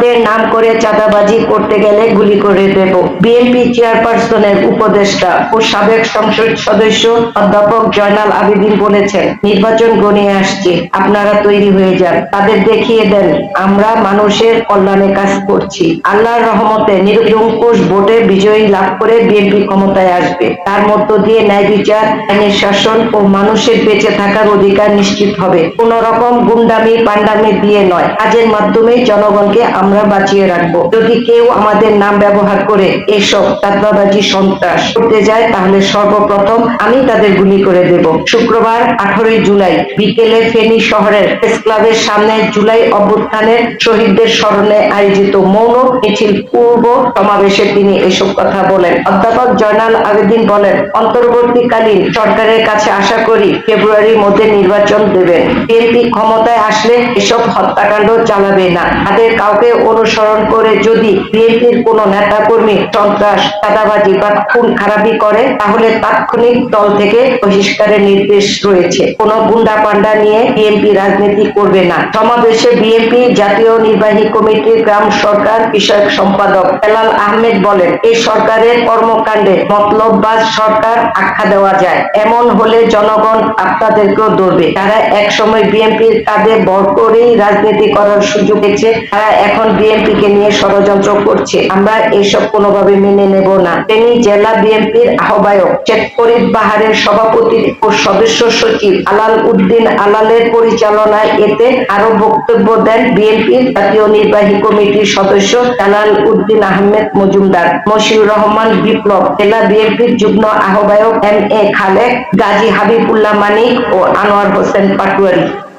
আমাদের নাম করে চাঁদাবাজি করতে গেলে গুলি করে দেব। বিএনপি চেয়ারপারসনের উপদেষ্টা ও সাবেক সংসদ সদস্য অধ্যাপক জয়নাল আবেদীন বলেছেন, নির্বাচন ঘনিয়ে আসছে, আপনারা তৈরি হয়ে যান, তাদের দেখিয়ে দেন আমরা মানুষের কল্যাণে কাজ করছি। আল্লাহর রহমতে নিরঙ্কুশ ভোটে বিজয়ী লাভ করে বিএনপি ক্ষমতায় আসবে। তার মধ্য দিয়ে ন্যায় বিচার, আইনের শাসন ও মানুষের বেঁচে থাকার অধিকার নিশ্চিত হবে। কোন রকম গুন্ডামি পান্ডামি দিয়ে নয়, কাজের মাধ্যমে জনগণকে আমরা বাঁচিয়ে রাখবো। যদি কেউ আমাদের নাম ব্যবহার করে এসব চাঁদাবাজি সন্ত্রাস করতে যায়, তাহলে সর্বপ্রথম আমি তাদের গুলি করে দেব। শুক্রবার 18 জুলাই বিকেলে ফেনী শহরের প্রেস ক্লাবের সামনে জুলাই অভ্যুত্থানের শহীদদের স্মরণে আয়োজিত মৌন মিছিল পূর্ব সমাবেশে তিনি এসব কথা বলেন। অধ্যাপক জয়নাল আবেদীন বলেন, অন্তর্বর্তীকালীন সরকারের কাছে আশা করি ফেব্রুয়ারির মধ্যে নির্বাচন দেবেন। বিএনপি ক্ষমতায় আসলে এসব হত্যাকাণ্ড চালাবে না। তাদের কাউকে অনুসরণ করে যদি বিএনপির কোন নেতা কর্মী সন্ত্রাস, চাঁদাবাজি বা খুন খারাপি করে, তাহলে তাৎক্ষণিক দল থেকে বহিষ্কারের নির্দেশ রয়েছে। কোন গুন্ডা পান্ডা নিয়ে বিএনপি রাজনীতি করবে না। সমাবেশে বিএনপি জাতীয় নির্বাহী কমিটির গ্রাম সরকার বিষয়ক সম্পাদক হেলাল আহমেদ বলেন, এই সরকারের কর্মকাণ্ডে মতলববাজ সরকার আখ্যা দেওয়া যায়। এমন হলে জনগণ আপনাদেরকেও ধরবে। তারা একসময় বিএনপির কাঁধে ভর করেই রাজনীতি করার সুযোগ পেয়েছে, তারা এখন বিএনপি কে নিয়ে ষড়যন্ত্র করছে। আমরা এসব কোনোভাবে মেনে নেব না। ফেনী জেলা বিএনপির আহ্বায়ক শেখ ফরিদ বাহারের সভাপতি ও সদস্য সচিব আলাল উদ্দিন আলালের পরিচালনায় এতে আরো বক্তব্য দেন বিএনপির জাতীয় নির্বাহী কমিটির সদস্য জালাল উদ্দিন আহমেদ মজুমদার, মশিউর রহমান বিপ্লব, জেলা বিএনপির যুগ্ম আহ্বায়ক M A Khalek, Gazi Habibullah Manik O Anwar Hossain Patwari.